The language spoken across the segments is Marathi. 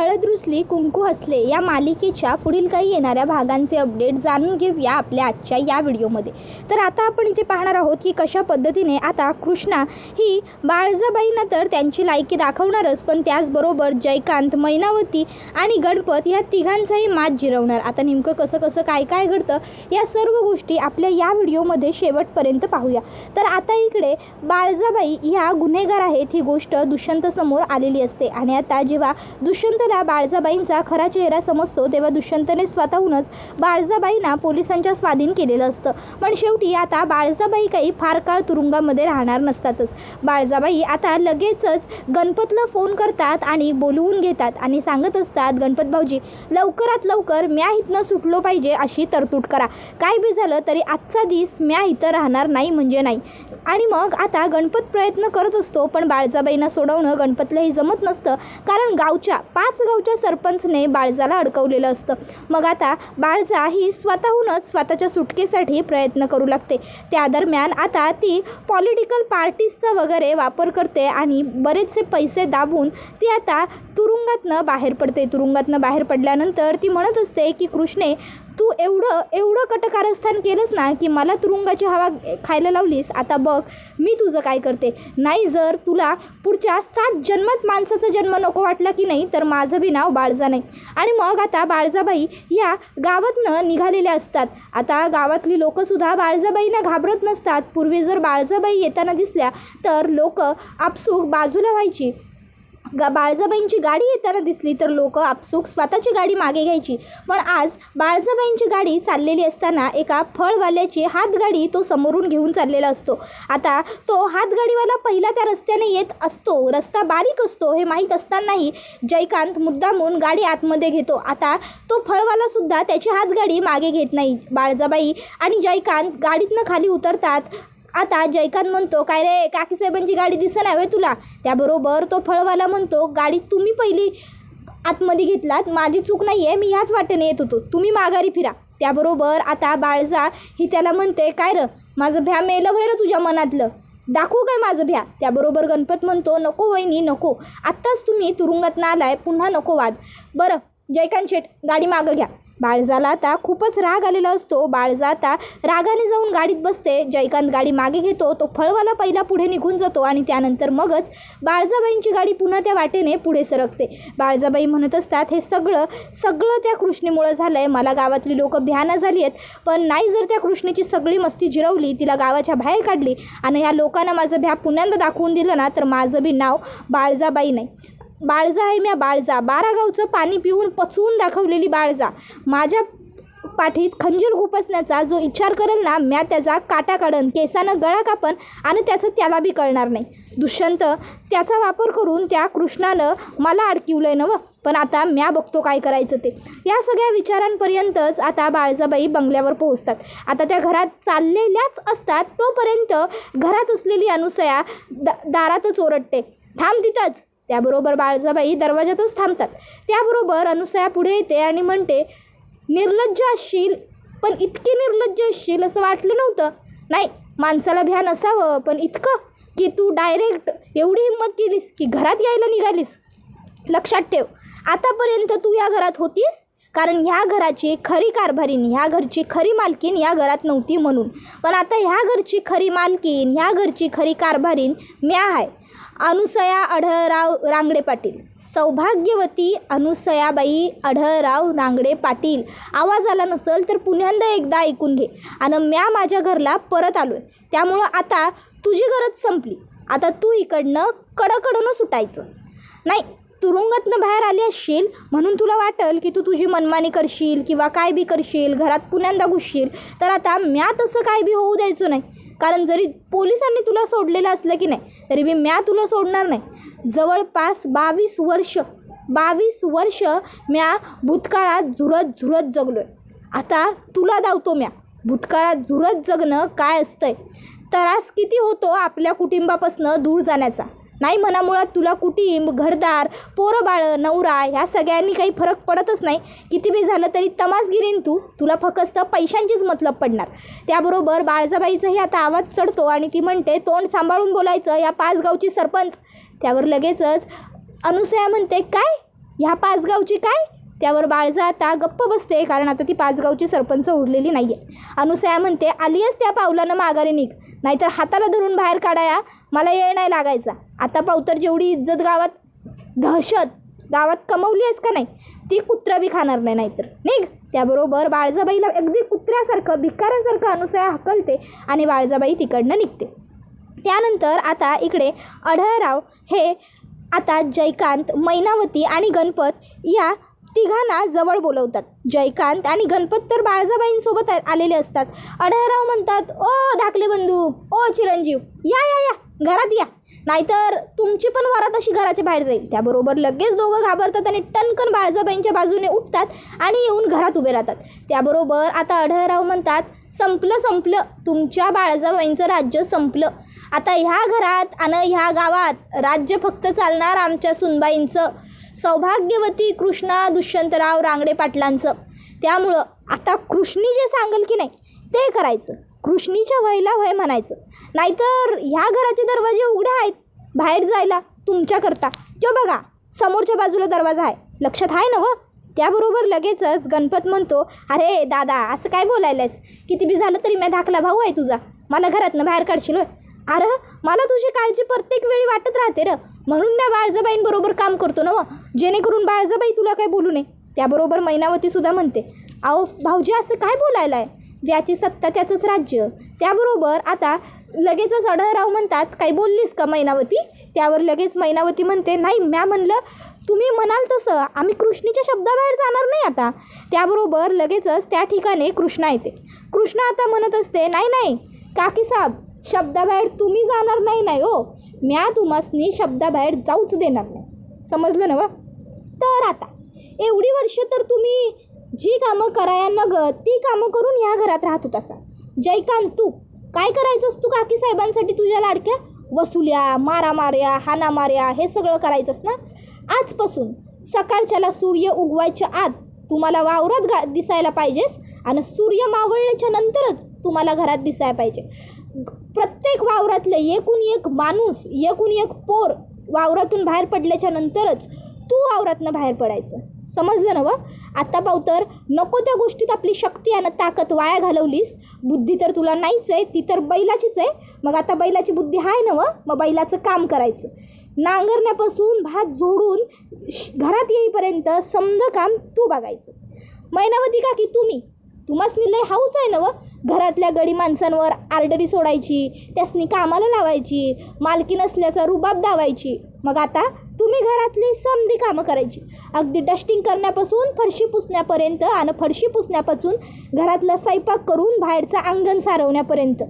हळद रुसली कुंकू हसले या मालिकेच्या पुढील काही येणाऱ्या भागांचे अपडेट जाणून घेऊया आपल्या आजच्या या व्हिडिओमध्ये। तर आता आपण इथे पाहणार आहोत की कशा पद्धतीने आता कृष्णा ही बाळजाबाईंना तर त्यांची लायकी दाखवणारच, पण त्याचबरोबर जयकांत, मैनावती आणि गणपत या तिघांचाही मात जिरवणार। आता नेमकं कसं कसं काय काय घडतं या सर्व गोष्टी आपल्या या व्हिडिओमध्ये शेवटपर्यंत पाहूया। तर आता इकडे बाळजाबाई ह्या गुन्हेगार आहेत ही गोष्ट दुष्यंत समोर आलेली असते आणि आता जेव्हा दुष्यंतला बाळजाबाईंचा खरा चेहरा समजतो तेव्हा दुष्यंतने स्वतःहूनच बाळजाबाईंना पोलिसांच्या स्वाधीन केलेलं असतं। पण शेवटी आता बाळजाबाई काही फार काळ तुरुंगामध्ये राहणार नसतातच। बाळजाबाई आता लगेचच गणपतला फोन करतात आणि बोलवून घेतात आणि सांगत असतात, गणपत भाऊजी लवकरात लवकर म्या इथनं सुटलो पाहिजे अशी तरतूद करा, काय बी झालं तरी आजचा दिवस म्या इथं राहणार नाही म्हणजे नाही। आणि मग आता गणपत प्रयत्न करत असतो, पण बाळजाबाईंना सोडवणं गणपतलाही जमत नसतं, कारण 5 गावच्या सरपंचने बाळजाला अडकवलेलं असतं। मग आता बाळजा ही स्वतःहूनच स्वतःच्या सुटकेसाठी प्रयत्न करू लागते। त्या दरम्यान आता ती पॉलिटिकल पार्टीजचा वगैरे वापर करते आणि बरेचसे पैसे दाबून ती आता तुरुंगातनं बाहेर पडते। तुरुंगातनं बाहेर पडल्यानंतर ती म्हणत असते की कृष्णे, तू एवढं कटकारस्थान केलंस ना की मला तुरुंगाची हवा खायला लावलीस, आता बघ मी तुझं काय करते। नाही जर तुला पुढच्या 7 जन्मात माणसाचा जन्म नको वाटला की नाही तर माझं बी नाव बाळजा नाही। आणि मग आता बाळजाबाई या गावातनं निघालेल्या असतात। आता गावातली लोकंसुद्धा बाळजाबाईंना घाबरत नसतात। पूर्वी जर बाळजाबाई येताना दिसल्या तर लोक आपसूक बाजूला व्हायची, बाळजाबाईंची गाडी येताना दिसली तर लोक आपसूक स्वतःची गाडी मागे घ्यायची। पण आज बाळजाबाईंची गाडी चाललेली असताना एका फळवाल्याची हातगाडी तो समोरून घेऊन चाललेला असतो। आता तो हातगाडीवाला पहिला त्या रस्त्याने येत असतो, रस्ता बारीक असतो हे माहीत असतानाही जयकांत मुद्दामून गाडी आतमध्ये घेतो। आता तो फळवाला सुद्धा त्याची हातगाडी मागे घेत नाही। बाळजाबाई आणि जयकांत गाडीतनं खाली उतरतात। आता जयकांत म्हणतो, काय रे काकीसाहेबांची गाडी दिसेना हवे तुला? त्याबरोबर तो फळवाला म्हणतो, गाडी तुम्ही पहिली आतमध्ये घेतलात, माझी चूक नाही आहे, मी ह्याच वाटेने येत होतो, तुम्ही माघारी फिरा। त्याबरोबर आता बाळजा ही त्याला म्हणते, काय र माझं भ्या मेलं होय र तुझ्या मनातलं, दाखवू काय माझं भ्या? त्याबरोबर गणपत म्हणतो, नको वहिनी नको, आत्ताच तुम्ही तुरुंगातनं आलाय, पुन्हा नको वाद। बरं जयकांत शेठ गाडी मागं घ्या। बाळजाला आता खूपच राग आलेला असतो। बाळजा आता रागाने जाऊन गाडीत बसते। जयकांत गाडी मागे घेतो, तो फळवाला पहिला पुढे निघून जातो आणि त्यानंतर मगच बाळजाबाईंची गाडी पुन्हा त्या वाटेने पुढे सरकते। बाळजाबाई म्हणत असतात, हे सगळं त्या कृष्णेमुळं झालं आहे, मला गावातली लोक भ्याना झाली आहेत, पण नाही जर त्या कृष्णेची सगळी मस्ती जिरवली, तिला गावाच्या बाहेर काढली आणि ह्या लोकांना माझं भ्या पुन्यांदा दाखवून दिलं ना तर माझं बी नाव बाळजाबाई नाही, बाळजा आहे म्या बाळजा। 12 गावचं पाणी पिऊन पचवून दाखवलेली बाळजा। माझ्या पाठीत खंजीर खुपसण्याचा जो विचार करेल ना, म्या त्याचा काटा काढन, केसानं गळा कापन आणि त्याचं त्याला बी कळणार नाही। दुष्यंत त्याचा वापर करून त्या कृष्णानं मला अडकिवलंय नवं, पण आता म्या बघतो काय करायचं ते। या सगळ्या विचारांपर्यंतच आता बाळजाबाई बंगल्यावर पोहोचतात। आता त्या घरात चाललेल्याच असतात, तोपर्यंत घरात असलेली अनुसया दारातच ओरडते, थांब तिथंच। त्याबरोबर बाळजाबाई दरवाजातच थांबतात। त्याबरोबर अनुसया पुढे येते आणि म्हणते, निर्लज्ज असशील, पण इतकी निर्लज्ज असशील असं वाटलं नव्हतं। नाही माणसाला भ्या नसावं, पण इतकं की तू डायरेक्ट एवढी हिंमत केलीस की घरात यायला निघालीस। लक्षात ठेव, आतापर्यंत तू या घरात होतीस कारण ह्या घराची खरी कारभारीण, ह्या घरची खरी मालकीन या घरात नव्हती म्हणून, पण आता ह्या घरची खरी मालकीन, ह्या घरची खरी कारभारीण म्या आहे, अनुसया आढळराव रांगडे पाटील। सौभाग्यवती अनुसयाबाई आढळराव रांगडे पाटील। आवाज आला नसेल तर पुन्हा एकदा ऐकून घे। आणि म्या माझ्या घरला परत आलो आहे, त्यामुळं आता तुझी गरज संपली, आता तू इकडनं कडकडनं सुटायचं नाही। तुरुंगातनं बाहेर आली असशील म्हणून तुला वाटेल की तू तुझी मनमानी करशील किंवा काय बी करशील, घरात पुन्हा घुसशील, तर आता म्या तसं काय बी होऊ द्यायचं नाही, कारण जरी पोलिसांनी तुला सोडलेलं असलं की नाही तरी मी म्या तुला सोडणार नाही। जवळपास 22 वर्ष म्या भूतकाळात झुरत जगलो आहे, आता तुला धावतो म्या। भूतकाळात झुरत जगणं काय असतंय, त्रास किती होतो आपल्या कुटुंबापासून दूर जाण्याचा। नाही म्हणा, मुळात तुला कुटुंब, घरदार, पोरं बाळ, नवरा ह्या सगळ्यांनी काही फरक पडतच नाही, किती बी झालं तरी तमासगिरीन तुला फक्त पैशांचीच मतलब पडणार। त्याबरोबर बाळजाबाईचाही आता आवाज चढतो आणि ती म्हणते, तोंड सांभाळून बोलायचं, या 5 गावची सरपंच। त्यावर लगेचच अनुसया म्हणते, काय ह्या पाचगावची काय? त्यावर बाळजा आता गप्प बसते, कारण आता ती पाचगावची सरपंच उरलेली नाही आहे. अनुसया म्हणते, आलीयस त्या पावलानं माघारी निघ, नाहीतर हाताला धरून बाहेर काढाया मला येळ नाही लागायचा. आता पावतर जेवढी इज्जत गावात, दहशत गावात कमवली आहेस का नाही, ती कुत्रा बी खाणार नाही, नाहीतर निघ. त्याबरोबर बाळजाबाईला अगदी कुत्र्यासारखं भिकाऱ्यासारखं अनुसया हकलते आणि बाळजाबाई तिकडनं निघते. त्यानंतर आता इकडे आढळराव हे आता जयकांत, मैनावती आणि गणपत या तिघांना जवळ बोलवतात. जयकांत आणि गणपत तर बाळजाबाईंसोबत आलेले असतात. आढळराव म्हणतात, ओ धाकले बंधू, ओ चिरंजीव, या या या घरात या, नाहीतर तुमची पण वरात अशी घराच्या बाहेर जाईल. त्याबरोबर लगेच दोघं घाबरतात आणि टणकन बाळजाबाईंच्या बाजूने उठतात आणि येऊन घरात उभे राहतात. त्याबरोबर आता आढळराव म्हणतात, संपलं, तुमच्या बाळजाबाईंचं राज्य संपलं. आता ह्या घरात आणि ह्या गावात राज्य फक्त चालणार आमच्या सुनबाईंचं, सौभाग्यवती कृष्णा दुष्यंतराव रांगडे पाटलांचं. त्यामुळं आता कृष्णी जे सांगेल की नाही ते करायचं, कृष्णीच्या वयला वय म्हणायचं, नाहीतर ह्या घराचे दरवाजे उघडे आहेत बाहेर जायला तुमच्याकरता. तो बघा समोरच्या बाजूला दरवाजा आहे, लक्षात आहे ना व. त्याबरोबर लगेचच गणपत म्हणतो, अरे दादा असं काय बोलायलास, किती बी झालं तरी मी धाकला भाऊ आहे तुझा, मला घरातनं बाहेर काढशील होय? अरे मला तुझी काळजी प्रत्येक वेळी वाटत राहते र, म्हणून मी बाळजाबाईंबरोबर काम करतो ना व, जेणेकरून बाळजाबाई तुला काय बोलू नये. त्याबरोबर मैनावतीसुद्धा म्हणते, अहो भाऊजी असं काय बोलायला आहे, ज्याची सत्ता त्याचंच राज्य. त्याबरोबर आता लगेचच आढळराव म्हणतात, काही बोललीस का मैनावती? त्यावर लगेच मैनावती म्हणते, नाही म्या म्हणलं तुम्ही म्हणाल तसं, आम्ही कृष्णीच्या शब्दाबाहेर जाणार नाही आता. त्याबरोबर लगेचच त्या ठिकाणी कृष्णा येते. कृष्णा आता म्हणत असते, नाही काकी साहेब, शब्दाबाहेर तुम्ही जाणार नाही हो, म्या तुम्हासनी शब्दाबाहेर जाऊच देणार नाही, समजलं ना व. तर आता एवढी वर्ष तर तुम्ही जी कामं कराया नगत ती कामं करून ह्या घरात राहत होतासा. जयकांत तू काय करायचंस, तू काकी साहेबांसाठी तुझ्या लाडक्या वसुल्या, मारामाऱ्या, हाणामाऱ्या हे सगळं करायचंस ना. आजपासून सकाळच्याला सूर्य उगवायच्या आत तुम्हाला वावरात दिसायला पाहिजेस आणि सूर्य मावळल्याच्या नंतरच तुम्हाला घरात दिसायला पाहिजे. प्रत्येक वावरातलं एकूण एक माणूस, एकूण एक पोर वावरातून बाहेर पडल्याच्या नंतरच तू वावरातनं बाहेर पडायचं, समजलं ना व. आता पावतर नको त्या गोष्टीत आपली शक्ती आणि ताकद वाया घालवलीस. बुद्धी तर तुला नाहीच आहे, ती तर बैलाचीच आहे. मग आता बैलाची बुद्धी आहे ना व, मग बैलाचं काम करायचं. नांगरण्यापासून भात झोडून घरात येईपर्यंत समज काम तू बघायचं. मैनावती काकी तुम्हासनी लय हाऊस आहे ना व, घरातल्या गडी माणसांवर आर्डरी सोडायची, त्यासनी कामाला लावायची, मालकी नसल्याचा रुबाब दावायची. मग आता तुम्ही घरातली समधी कामं करायची, अगदी डस्टिंग करण्यापासून फरशी पुसण्यापर्यंत आणि फरशी पुसण्यापासून घरातला स्वयंपाक करून बाहेरचं अंगण सारवण्यापर्यंत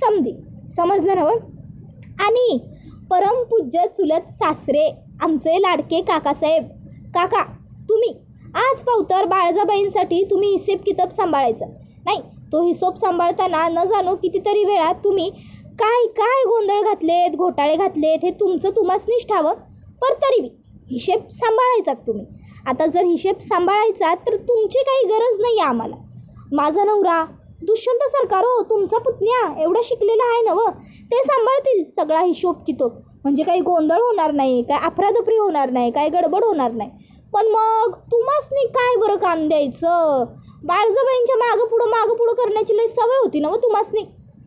समधी, समजलं ना व. आणि परमपूज्य चुलत सासरे आमचे लाडके काकासाहेब, काका तुम्ही आज पावतर बाळजाबाईंसाठी तुम्ही हिशेब किताब सांभाळायचा नाही. तो हिशोब सांभाळताना न जाणो कितीतरी वेळा तुम्ही काय काय गोंधळ घातलेत, घोटाळे घातलेत हे तुमचं तुम्हासनीच ठावं, पण तरी बी हिशेब सांभाळायचात तुम्ही. आता जर हिशेब सांभाळायचा तर तुमची काही गरज नाही आहे आम्हाला. माझा नवरा दुष्यंत सरकार हो, तुमचा पुतण्या एवढा शिकलेला आहे ना व, ते सांभाळतील सगळा हिशोब किताब, म्हणजे काही गोंधळ होणार नाही, काय अफरातफरी होणार नाही, काय गडबड होणार नाही. पण मग तुम्हासनी काय बरं काम द्यायचं, बाळजाबाईंच्या मागं पुढं करण्याची लई सवय होती ना व तुम्हासनी.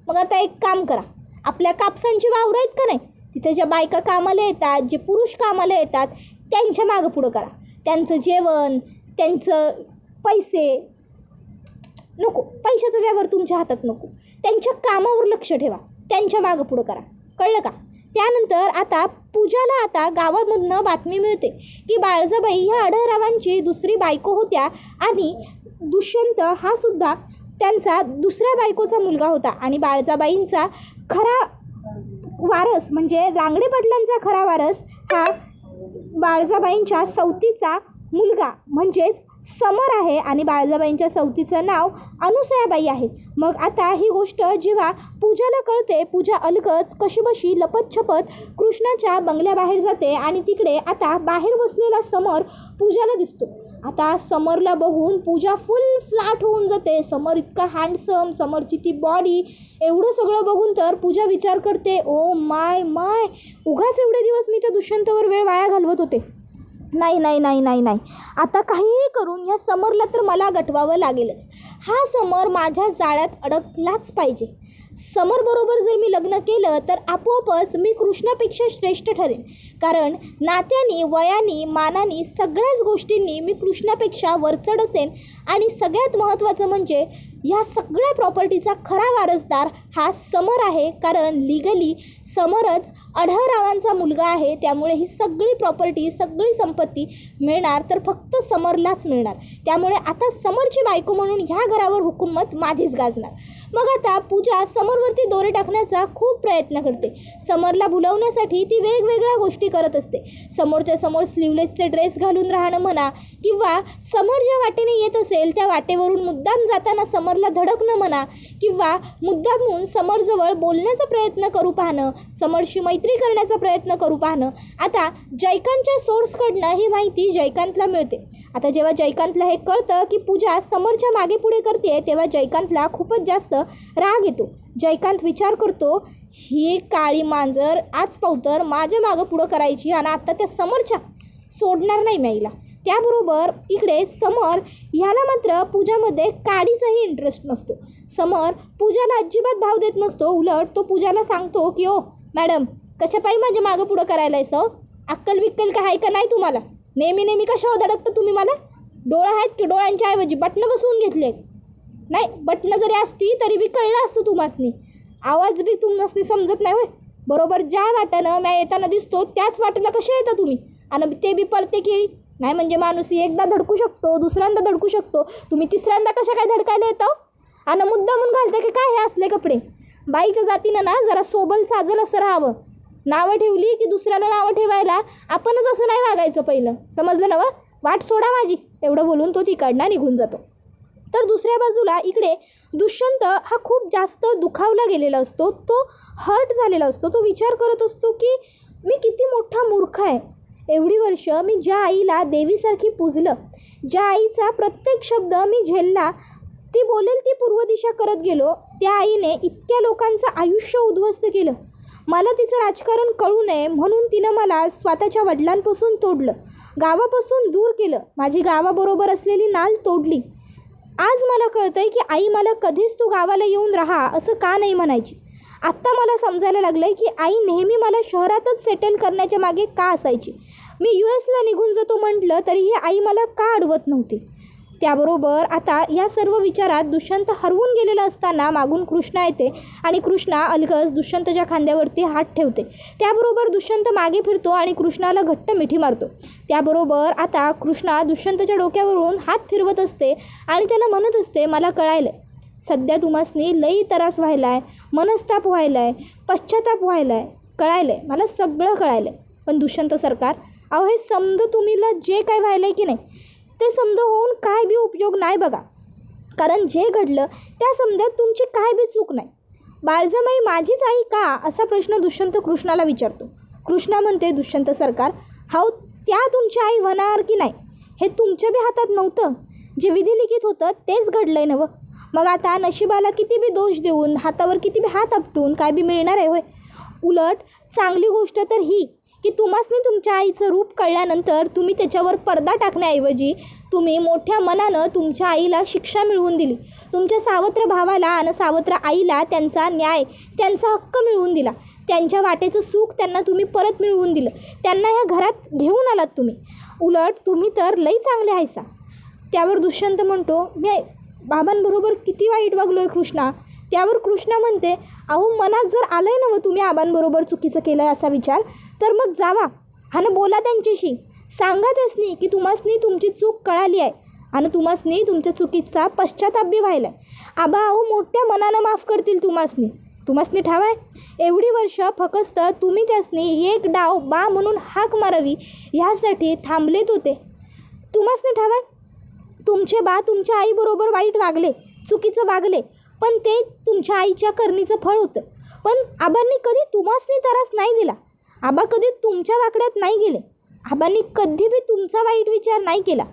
मग आता एक काम करा, आपल्या कापसांची वावरं आहेत का नाही, तिथे ज्या बायका कामाला येतात, जे पुरुष कामाला येतात त्यांच्या मागं पुढं करा. त्यांचं जेवण, त्यांचं पैसे नको, पैशाचा व्यवहार तुमच्या हातात नको, त्यांच्या कामावर लक्ष ठेवा, त्यांच्या मागं पुढं करा, कळलं का. त्यानंतर आता पूजाला आता गावामधनं बातमी मिळते की बाळजाबाई ह्या आढळरावांची दुसरी बायको होत्या आणि दुष्यंत हा सुद्धा त्यांचा दुसऱ्या बायकोचा मुलगा होता. आणि बाळजाबाईंचा खरा वारस म्हणजे रांगडे पाटलांचा खरा वारस हा बाळजाबाईंच्या सवतीचा मुलगा म्हणजेच समर आहे आणि बाळजाबाईंच्या सवतीचं नाव अनुसयाबाई आहे. मग आता ही गोष्ट जेव्हा पूजाला कळते, पूजा अलगच कशीबशी लपतछपत कृष्णाच्या बंगल्याबाहेर जाते आणि तिकडे आता बाहेर बसलेला समर पूजाला दिसतो. आता समरला बघून पूजा फुल फ्लॅट होऊन जाते. समर इतका हँडसम, समरची ती बॉडी, एवढं सगळं बघून तर पूजा विचार करते, ओ माय उगाच एवढे दिवस मी त्या दुष्यंतवर वेळ वाया घालवत होते. नाही नाही नाही नाही नाही, आता काहीही करून या समरला तर मला गटवावं लागेलच. हा समर माझ्या जाळ्यात अडकलाच पाहिजे. समरबरोबर जर मी लग्न केलं तर आपोआपच मी कृष्णापेक्षा श्रेष्ठ ठरेन. कारण नात्याने, वयाने, मानाने, सगळ्याच गोष्टींनी मी कृष्णापेक्षा वरचढ असेन. आणि सगळ्यात महत्त्वाचं म्हणजे ह्या सगळ्या प्रॉपर्टीचा खरा वारसदार हा समर आहे. कारण लिगली समरच आढळरावांचा मुलगा आहे. त्यामुळे ही सगळी प्रॉपर्टी, सगळी संपत्ती मिळणार तर फक्त समरलाच मिळणार. त्यामुळे आता समरची बायको म्हणून ह्या घरावर हुकूमत माझीच गाजणार. मग आता पूजा समरवरती दोरे टाकण्याचा खूप प्रयत्न करते. समरला भुलवण्यासाठी ती वेगवेगळ्या गोष्टी करत असते. समोरच्या समोर स्लीवलेसचे ड्रेस घालून राहणं म्हणा, किंवा समर ज्या वाटेने येत असेल त्या वाटेवरून मुद्दाम जाताना समरला धडकणं म्हणा, किंवा मुद्दामून समरजवळ बोलण्याचा प्रयत्न करू पाहणं, समरशी मैत्री करण्याचा प्रयत्न करू पाहणं. आता जयकांतच्या सोर्सकडनं ही माहिती जयकांतला मिळते. आता जेव्हा जयकांतला हे कळतं की पूजा समरच्या मागे पुढे करते, तेव्हा जयकांतला खूपच जास्त राग येतो. जयकांत विचार करतो, ही काळी मांजर आज पावतर माझ्या मागं पुढं करायची आणि आता त्या समरच्या सोडणार नाही मी. त्याबरोबर इकडे समर ह्याला मात्र पूजामध्ये काडीचाही इंटरेस्ट नसतो. समर पूजाला अजिबात भाव देत नसतो. उलट तो पूजाला सांगतो की ओ मॅडम, कशा पायी माझ्या मागं पुढं करायला आहे? अक्कल बिक्कल का आहे का नाही तुम्हाला? नेहमी नेहमी कशावर धडकतं तुम्ही मला? डोळा आहेत की डोळ्यांच्या ऐवजी बटणं बसवून घेतले? नाही, बटणं जरी असती तरी बी कळलं असतं तुम्हासनी. आवाज बी तुम्हासनी समजत नाही होय? बरोबर ज्या वाटेनं मी येताना दिसतो त्याच वाटेला कशा येता तुम्ही? आणि ते बी पळते की नाही. म्हणजे माणूस एकदा धडकू शकतो, दुसऱ्यांदा धडकू शकतो, तुम्ही तिसऱ्यांदा कशा काय धडकायला येतो? आणि मुद्दा म्हणून घालते की काय हे असले कपडे? बाईच्या जातीनं ना जरा सोबल साजल असं राहावं. नावं ठेवली की दुसऱ्याला नावं ठेवायला आपणच असं नाही वागायचं पहिलं, समजलं ना? वाट सोडा माझी. एवढं बोलून तो तिकडनं निघून जातो. तर दुसऱ्या बाजूला इकडे दुष्यंत हा खूप जास्त दुखावला गेलेला असतो. तो हर्ट झालेला असतो. तो विचार करत असतो की मी किती मोठा मूर्ख आहे. एवढी वर्ष मी ज्या आईला देवीसारखी पूजलं, ज्या आईचा प्रत्येक शब्द मी झेलला, ती बोलेल ती पूर्व दिशा करत गेलो, त्या आईने इतक्या लोकांचं आयुष्य उद्ध्वस्त केलं. मला तिचं राजकारण कळू नये म्हणून तिनं मला स्वतःच्या वडिलांपासून तोडलं, गावापासून दूर केलं, माझी गावाबरोबर असलेली नाल तोडली. आज मला कळतंय की आई मला कधीच तू गावाला येऊन राहा असं का नाही म्हणायची. आत्ता मला समजायला लागलं आहे की आई नेहमी मला शहरातच सेटल करण्याच्या मागे का असायची. मी US ला निघून जातो म्हटलं तरीही आई मला का अडवत नव्हती. त्याबरोबर आता या सर्व विचारात दुष्यंत हरवून गेलेला असताना मागून कृष्णा येते आणि कृष्णा अलगज दुष्यंतच्या खांद्यावरती हात ठेवते. त्याबरोबर दुष्यंत मागे फिरतो आणि कृष्णाला घट्ट मिठी मारतो. त्याबरोबर आता कृष्णा दुष्यंतच्या डोक्यावरून हात फिरवत असते आणि त्याला म्हणत असते, मला कळायलं आहे सध्या तुम्हासनी लई त्रास व्हायला आहे, मनस्ताप व्हायला आहे, पश्चाताप व्हायला आहे, कळायलं आहे, मला सगळं कळायलं आहे. पण दुष्यंत सरकार, अहो हे समज तुम्हीला जे काय व्हायलं आहे की नाही ते समज होऊन काय बी उपयोग नाही बघा. कारण जे घडलं त्या समजात तुमची काय बी चूक नाही. बाळजामाई माझीच आई का असा प्रश्न दुष्यंत कृष्णाला विचारतो. कृष्णा म्हणते, दुष्यंत सरकार, हाऊ त्या तुमची आई होणार की नाही हे तुमच्या बी हातात नव्हतं. जे विधिलिखित होतं तेच घडलं आहे नवं. मग आता नशिबाला किती बी दोष देऊन, हातावर किती बी हात आपटून काय बी मिळणार आहे होय? उलट चांगली गोष्ट तर ही की तुम्हासनी तुमच्या आईचं रूप कळल्यानंतर तुम्ही त्याच्यावर पडदा टाकण्याऐवजी तुम्ही मोठ्या मनानं तुमच्या आईला शिक्षा मिळवून दिली. तुमच्या सावत्र भावाला आणि सावत्र आईला त्यांचा न्याय, त्यांचा हक्क मिळवून दिला. त्यांच्या वाटेचं सुख त्यांना तुम्ही परत मिळवून दिलं. त्यांना ह्या घरात घेऊन आलात तुम्ही. उलट तुम्ही तर लई चांगले आहेसा. त्यावर दुष्यंत म्हणतो, मी बाबांबरोबर किती वाईट वागलो आहे कृष्णा. त्यावर कृष्णा म्हणते, अहो मनात जर आलं आहे ना व तुम्ही आबांबरोबर चुकीचं केलं आहे असा विचार, तर मग जावा आणि बोला त्यांच्याशी. सांगा त्यासनी की तुम्हासनी तुमची चूक कळाली आहे आणि तुम्हासनी तुमच्या चुकीचा पश्चाताप बी व्हायला आहे. आबा अहो मोठ्या मनानं माफ करतील तुम्हासनी ठावाय. एवढी वर्ष फक्त तुम्ही त्यासनी एक डाव बा म्हणून हाक मारावी ह्यासाठी थांबलेत होते. तुम्हासनी ठावाय तुमचे बा तुमच्या आईबरोबर वाईट वागले, चुकीचं वागले, पण ते तुमच्या आईच्या करणीचं फळ होतं. पण आबांनी कधी तुम्हासनी त्रास नाही दिला. आबा कधी तुमच्या वाकड्यात नाही गेले. आबांनी कधी बी तुमचा वाईट विचार नाही केला.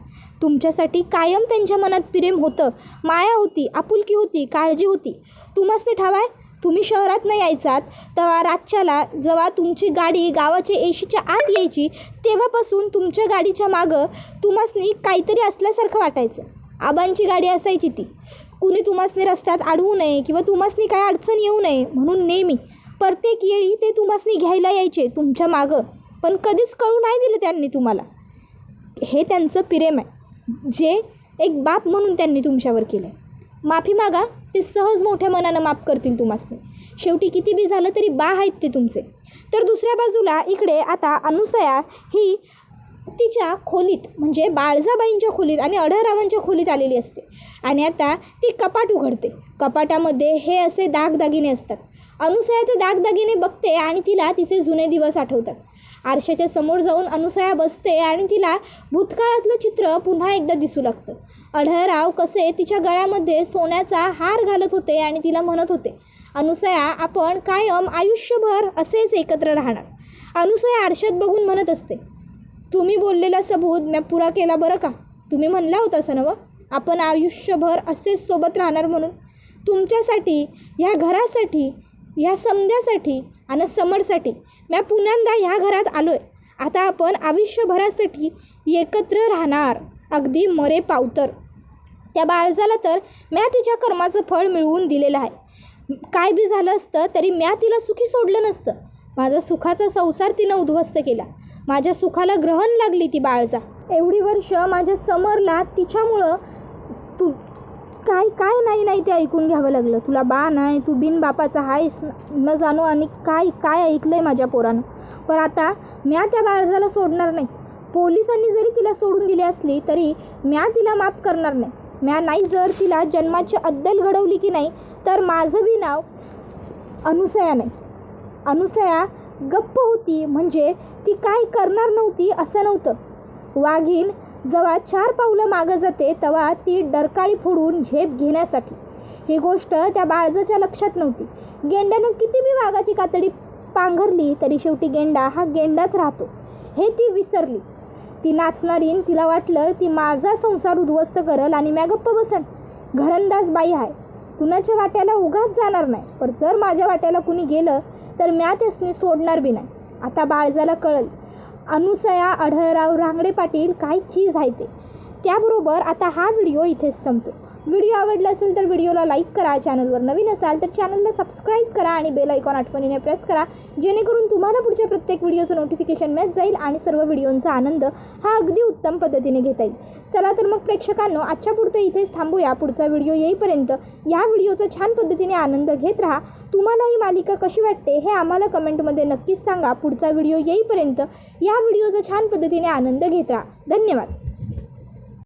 तुमच्यासाठी कायम त्यांच्या मनात प्रेम होतं, माया होती, आपुलकी होती, काळजी होती. तुम्हासनी ठावाय तुम्ही शहरात नाही यायचात तेव्हा रातच्याला जेव्हा तुमची गाडी गावाच्या एशीच्या आत यायची तेव्हापासून तुमच्या गाडीच्या मागं तुम्हासनी काहीतरी असल्यासारखं वाटायचं. आबांची गाडी असायची ती. कुणी तुम्हासनी रस्त्यात अडवू नये किंवा तुम्हासनी काय अडचण येऊ नये म्हणून नेहमी प्रत्येक वेळी ते तुम्हासनी घ्यायला यायचे तुमच्या मागं. पण कधीच कळू नाही दिलं त्यांनी तुम्हाला. हे त्यांचं प्रेम आहे जे एक बाप म्हणून त्यांनी तुमच्यावर केलं आहे. माफी मागा, ते सहज मोठ्या मनानं माफ करतील तुम्हासनी. शेवटी किती बी झालं तरी बा आहेत ते तुमचे. तर दुसऱ्या बाजूला इकडे आता अनुसया ही तिच्या खोलीत म्हणजे बाळजाबाईंच्या खोलीत आणि अढळरावांच्या खोलीत आलेली असते आणि आता ती कपाट उघडते. कपाटामध्ये हे असे दागदागिने असतात. अनुसया ते दागदागिने बघते आणि तिला तिचे जुने दिवस आठवतात. आरशाच्या समोर जाऊन अनुसया बसते आणि तिला भूतकाळातलं चित्र पुन्हा एकदा दिसू लागतं. अढळराव कसे तिच्या गळ्यामध्ये सोन्याचा हार घालत होते आणि तिला म्हणत होते, अनुसया आपण कायम आयुष्यभर असेच एकत्र राहणार. अनुसया आरशात बघून म्हणत असते, तुम्ही बोललेला सबूत मी पुरा केला बरं का. तुम्ही म्हणला होता असं नवं आपण आयुष्यभर असेच सोबत राहणार म्हणून. तुमच्यासाठी, ह्या घरासाठी, ह्या समध्यासाठी आणि समरसाठी मी पुन्यांदा ह्या घरात आलो आहे. आता आपण आयुष्यभरासाठी एकत्र राहणार अगदी मरे पावतर. त्या बाळजाला तर म्या तिच्या कर्माचं फळ मिळवून दिलेलं आहे. काय बी झालं असतं तरी म्या तिला सुखी सोडलं नसतं. माझा सुखाचा संसार तिनं उद्ध्वस्त केला. माझ्या सुखाला ग्रहण लागली ती बाळजा. एवढी वर्ष माझ्या समरला तिच्यामुळं तू काय नाही ते ऐकून घ्यावं लागलं. तुला बा नाही, तू बिन बापाचा हायस न जाणो आणि काय ऐकलं आहे माझ्या पोरानं. पण आता म्या त्या बाळजाला सोडणार नाही. पोलिसांनी जरी तिला सोडून दिली असली तरी म्या तिला माफ करणार नाही. म्या नाही जर तिला जन्माची अद्दल घडवली की नाही तर माझं बी नाव अनुसया नाही. अनुसया गप्प होती म्हणजे ती काय करणार नव्हती असं नव्हतं. वाघीण जेव्हा 4 पावलं मागं जाते तेव्हा ती डरकाळी फोडून झेप घेण्यासाठी. ही गोष्ट त्या बाळजाच्या लक्षात नव्हती. गेंड्यानं किती बी वाघाची कातडी पांघरली तरी शेवटी गेंडा हा गेंडाच राहतो हे ती विसरली. ती नाचणारीन तिला वाटलं ती माझा संसार उद्ध्वस्त करल आणि म्या गप्प बसन. घरंदाज बाई आहे, कुणाच्या वाट्याला उगाच जाणार नाही. पण जर माझ्या वाट्याला कुणी गेलं तर म्या त्यासनी सोडणार बी नाही. आता बाळजाला कळल अनुसया अढळराव रांगडे पाटील काय चीज आहे ते. त्याबरोबर आता हा व्हिडिओ इथेच संपतो. व्हिडिओ आवडला असेल तर व्हिडिओला लाईक करा. चॅनलवर नवीन असाल तर चॅनलला सबस्क्राईब करा आणि बेल आयकॉन आठवणीने प्रेस करा जेणेकरून तुम्हाला पुढच्या प्रत्येक व्हिडिओचं नोटिफिकेशन मिळत जाईल आणि सर्व व्हिडिओंचा आनंद हा अगदी उत्तम पद्धतीने घेता येईल. चला तर मग प्रेक्षकांनो आजच्या पुरतं इथेच थांबूया. पुढचा व्हिडिओ येईपर्यंत या व्हिडिओचा छान पद्धतीने आनंद घेत राहा. तुम्हाला ही मालिका कशी वाटते हे आम्हाला कमेंटमध्ये नक्कीच सांगा. पुढचा व्हिडिओ येईपर्यंत या व्हिडिओचा छान पद्धतीने आनंद घेत राहा. धन्यवाद.